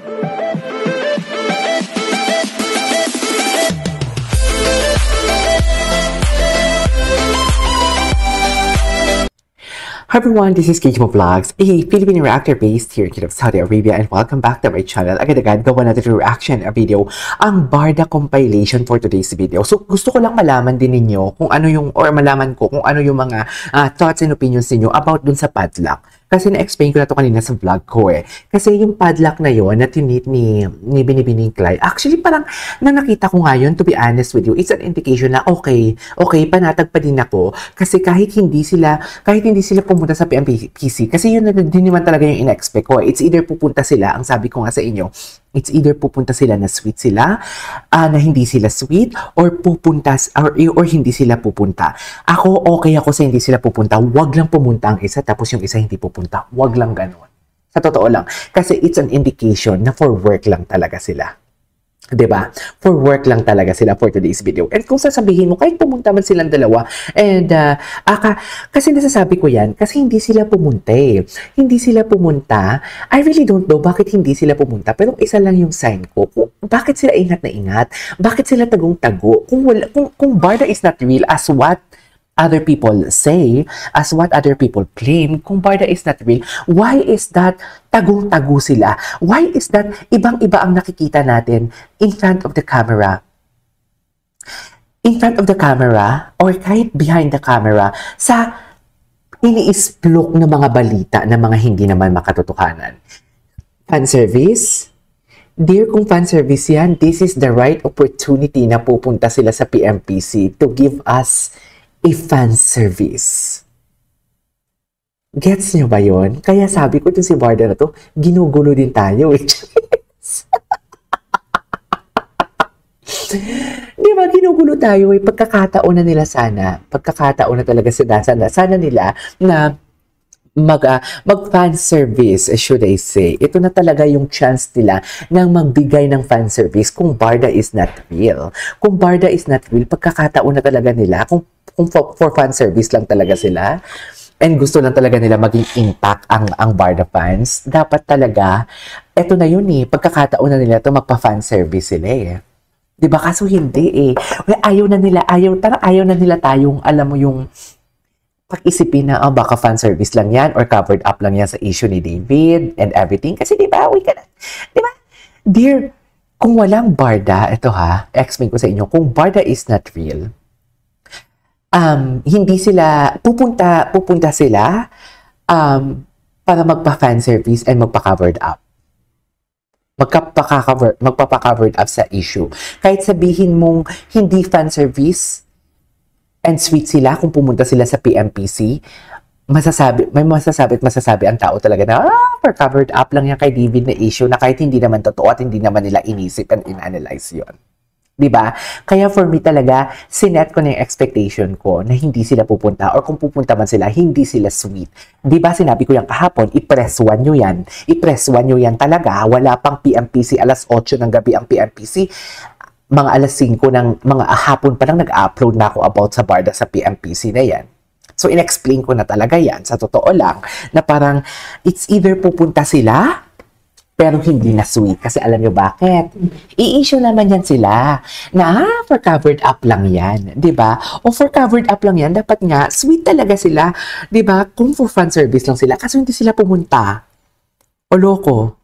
Hi everyone, this is Kijmo Vlogs, a Philippine reactor based here in Saudi Arabia, and welcome back to my channel. Agad-agad gawa natin yung reaction video, ang Barda compilation for today's video. So gusto ko lang malaman din ninyo kung ano yung, or malaman ko kung ano yung mga thoughts and opinions niyo about dun sa padlock. Kasi na-explain ko na to kanina sa vlog ko eh. Kasi yung padlock na yon na tinit ni Binibining Clyde, actually parang nakita ko ngayon, to be honest with you, it's an indication na okay, panatag pa din ako. Kasi kahit hindi sila pumunta sa PMPC, kasi yun na din naman talaga yung in-expect ko. It's either pupunta sila, ang sabi ko nga sa inyo, it's either pupunta sila na sweet sila, na hindi sila sweet, or pupunta, or hindi sila pupunta. Ako, okay ako sa hindi sila pupunta. Wag lang pumunta ang isa, tapos yung isa hindi pupunta. Wag lang ganun. Sa totoo lang. Kasi it's an indication na for work lang talaga sila. 'Di ba? For work lang talaga sila for today's video. And kung sasabihin mo, kahit pumunta man silang dalawa, and kasi nasasabi ko yan, kasi hindi sila pumunta eh. Hindi sila pumunta. I really don't know bakit hindi sila pumunta. Pero isa lang yung sign ko. Bakit sila ingat na ingat? Bakit sila tagong-tago? Kung Barda is not real as what other people say, as what other people claim, kung Barda is not real, why is that tagong-tago sila? Why is that ibang-iba ang nakikita natin in front of the camera? In front of the camera, or kahit behind the camera, sa iniisplok ng mga balita na mga hindi naman makatotohanan. Fan service? Dear, kung fan service yan, this is the right opportunity na pupunta sila sa PMPC to give us a fan service. Gets nyo ba yun? Kaya sabi ko si Barda na to, ginugulo din tayo eh. Di ba, ginugulo tayo eh. Pagkakataon na nila sana. Pagkakataon na talaga sana nila na mag-fan service, should I say. Ito na talaga yung chance nila nang magbigay ng fan service kung Barda is not real. Kung Barda is not real, pagkakataon na talaga nila, kung for fan service lang talaga sila, and gusto lang talaga nila maging impact ang Barda fans, dapat talaga, eto na yun eh, pagkakataon na nila ito magpa-fan service sila eh. Diba? Kaso hindi eh. Ayaw na nila tayong, alam mo yung, pag-isipin na, baka fan service lang yan or covered up lang yan sa issue ni David and everything. Kasi diba, diba? Dear, kung walang Barda, ito ha, explain ko sa inyo, kung Barda is not real, hindi sila, pupunta sila para magpa-fan service and magpa-covered up. Magpapa-covered up sa issue. Kahit sabihin mong hindi fan service and sweet sila kung pumunta sila sa PMPC, may masasabi ang tao talaga na, for covered up lang yan kay David na issue na kahit hindi naman totoo at hindi naman nila inisip and in-analyze yun. Diba? Kaya for me talaga, sinet ko na yung expectation ko na hindi sila pupunta, or kung pupunta man sila, hindi sila sweet. Diba sinabi ko yung kahapon, i-press 1 nyo yan. I-press 1 nyo yan talaga. Wala pang PMPC, alas 8 ng gabi ang PMPC. Mga alas 5 ng mga hapon pa lang nag-upload na ako about sa Barda sa PMPC na yan. So, in-explain ko na talaga yan. Sa totoo lang, na parang, it's either pupunta sila, pero hindi na sweet. Kasi alam nyo bakit? I-issue naman yan sila na for covered up lang yan. Diba? O for covered up lang yan, dapat nga, sweet talaga sila. Diba? Kung for fan service lang sila, kasi hindi sila pumunta. O loko.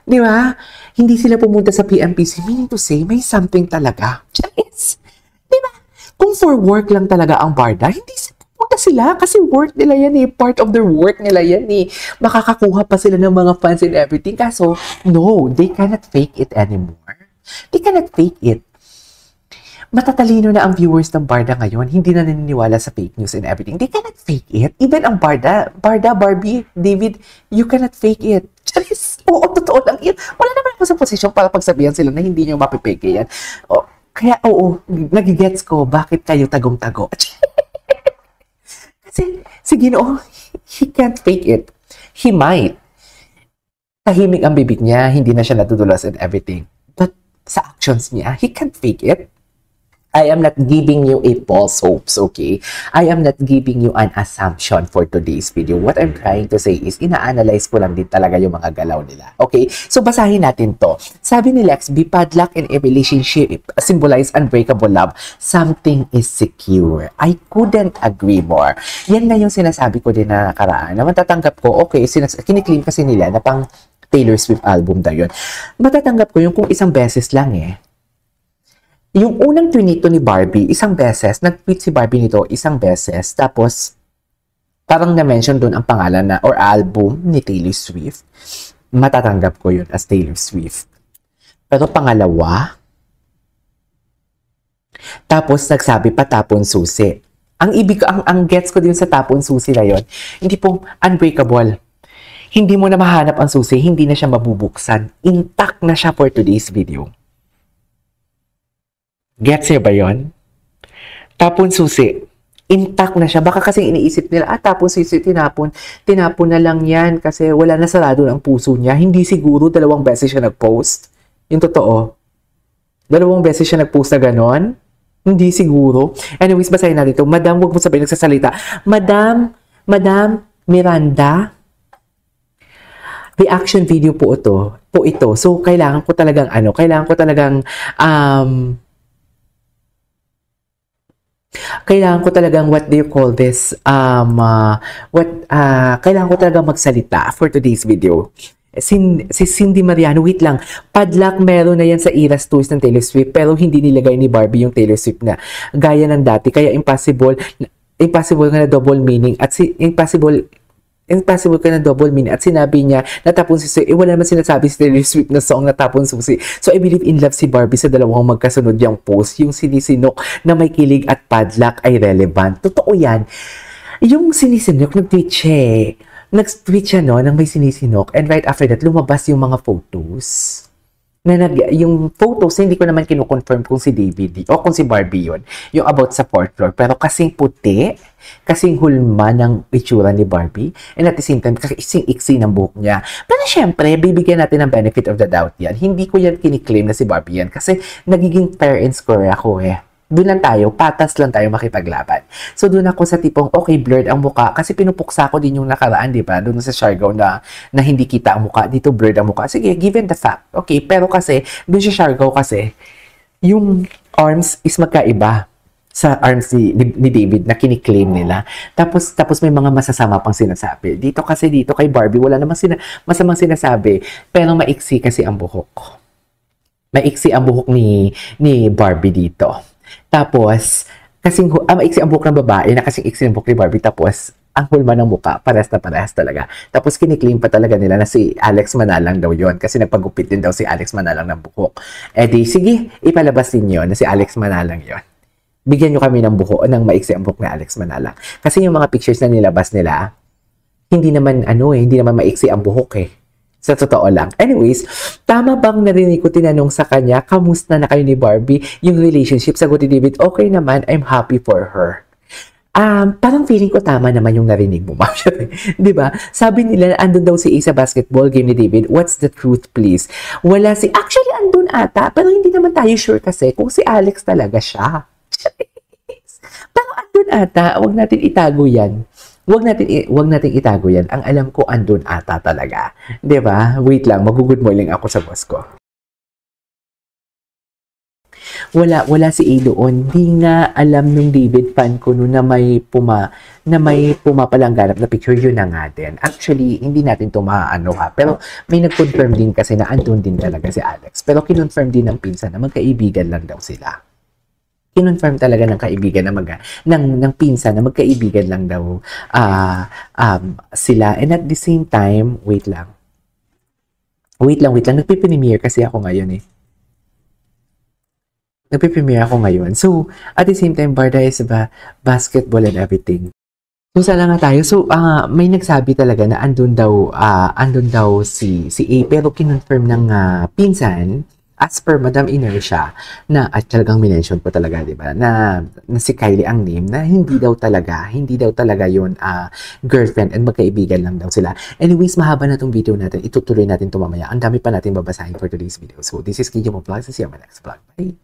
Diba? Hindi sila pumunta sa PMPC. Meaning to say, may something talaga. Yes. Diba? Kung for work lang talaga ang Barda, hindi sila kasi work nila yan eh. Part of their work nila yan eh. Makakakuha pa sila ng mga fans and everything. Kaso, no, they cannot fake it anymore. They cannot fake it. Matatalino na ang viewers ng Barda ngayon. Hindi na naniniwala sa fake news and everything. They cannot fake it. Even ang Barda, Barbie, David, you cannot fake it. Charis, oo, totoo lang yan. Wala naman ako sa posisyon para pagsabihan sila na hindi nyo mapipeke yan. O, kaya, oo, nagigets ko bakit kayo tagong-tago. Kasi, sige no, he can't fake it. He might. Tahimik ang bibig niya, hindi na siya natudulas and everything. But sa actions niya, he can't fake it. I am not giving you a false hopes, okay? I am not giving you an assumption for today's video. What I'm trying to say is, ina-analyze ko lang din talaga yung mga galaw nila. Okay? So, basahin natin to. Sabi ni Lex B, padlock in a relationship symbolize unbreakable love. Something is secure. I couldn't agree more. Yan na yung sinasabi ko din na nakaraan. Na matatanggap ko, okay, kiniklaim kasi nila na pang Taylor Swift album daw yun. Matatanggap ko yung kung isang beses lang eh. Yung unang tweet ni Barbie, isang beses, nag-tweet si Barbie nito isang beses, tapos parang na-mention doon ang pangalan na or album ni Taylor Swift. Matatanggap ko yun as Taylor Swift. Pero pangalawa, tapos nagsabi pa tapon susi. Ang gets ko din sa tapon susi na yun, hindi pong unbreakable. Hindi mo na mahanap ang susi, hindi na siya mabubuksan. Intact na siya for today's video. Gets niyo ba yun? Tapon susi. Intact na siya. Baka kasi iniisip nila, tapon susi, tinapon. Tinapon na lang yan kasi wala na sarado ng puso niya. Hindi siguro 2 beses siya nag-post. Yung totoo. 2 beses siya nag-post na ganon. Hindi siguro. Anyways, basahin natin ito. Madam, huwag mo sabihin nagsasalita. Madam Miranda, reaction video po ito. So, kailangan ko talagang what do you call this, kailangan ko talagang magsalita for today's video. Si Cindy Mariano, wait lang, padlock meron na yan sa Eras Tours ng Taylor Swift, pero hindi nilagay ni Barbie yung Taylor Swift na gaya ng dati, kaya impossible ka na double meaning at impossible ka na double meaning at sinabi niya natapon susi, wala naman sinasabi si Taylor Swift na song natapon susi. So I believe in love si Barbie sa dalawang magkasunod yung post, yung sinisinok na may kilig at padlock ay relevant. Totoo yan. Yung sinisinok, nag-tweet siya nang may sinisinok, and right after that lumabas yung mga photos na yung photos, hindi ko naman kino-confirm kung si David o kung si Barbie yun, yung about sa 4th floor, pero kasing puti, kasing hulma ng itsura ni Barbie, and at the same time, kasing iksi ng buhok niya. Pero syempre, bibigyan natin ng benefit of the doubt yan. Hindi ko yan kiniklaim na si Barbie yan, kasi nagiging fair and square ako eh. Doon lang tayo, patas lang tayo makipaglaban. So doon ako sa tipong, okay, blurred ang muka, kasi pinupuksa ko din yung nakaraan, di ba? Doon sa Siargao na hindi kita ang muka, dito blurred ang muka. Sige, given the fact. Okay, pero kasi, doon sa Siargao kasi, yung arms is magkaiba sa arms ni David na kiniklaim nila. Tapos may mga masasama pang sinasabi. Dito kay Barbie, wala namang masamang sinasabi, pero maiksi kasi ang buhok. Maiksi ang buhok ni Barbie dito. Tapos, maiksi ang buhok ng babae na kasing iksi ang buhok ni Barbie. Tapos, ang hulma ng muka, parehas talaga. Tapos, kiniklaim pa talaga nila na si Alex Manalang daw yon kasi nagpagupit din daw si Alex Manalang ng buhok. Eh di, sige, ipalabas din yun na si Alex Manalang yon. Bigyan nyo kami ng buhok, ng maiksi ang buhok ni Alex Manalang. Kasi yung mga pictures na nilabas nila, hindi naman maiksi ang buhok eh. Sa totoo lang. Anyways, tama bang narinig ko tinanong sa kanya, kamusta na kayo ni Barbie? Yung relationship, sagot ni David, okay naman, I'm happy for her. Parang feeling ko tama naman yung narinig mo, ma'am. Diba? Sabi nila, andun daw si Ace sa basketball game ni David. What's the truth, please? Actually, andun ata, pero hindi naman tayo sure kasi kung si Alex talaga siya. Pero andun ata, wag natin itago yan. Wag natin itago yan. Ang alam ko, andun ata talaga. Diba? Wait lang, mag-good morning ako sa boss ko. Wala si A doon. Di nga alam nung David fan ko no na may pumapalang ganap na picture, yun na nga din. Actually, hindi natin to maano ha. Pero may nag-confirm din kasi na andun din talaga si Alex. Pero kinonfirm din ng pinsan na magkaibigan lang daw sila. Kinonfirm talaga ng kaibigan na ng pinsan na magkaibigan lang daw sila. And at the same time, wait lang. Nagpipremiere kasi ako ngayon eh. So, at the same time, Barda is basketball and everything. So, saan nga tayo? So, may nagsabi talaga na andun daw si A, pero kinonfirm ng pinsan, as per Madam Inertia, na at talagang minention po talaga, di ba, na si Kylie ang name, na hindi daw talaga yun girlfriend, and magkaibigan lang daw sila. Anyways, mahaba na tong video natin. Itutuloy natin ito mamaya. Ang dami pa natin babasahin for today's video. So, this is KJ Mo Vlogs. See you on my next vlog. Bye!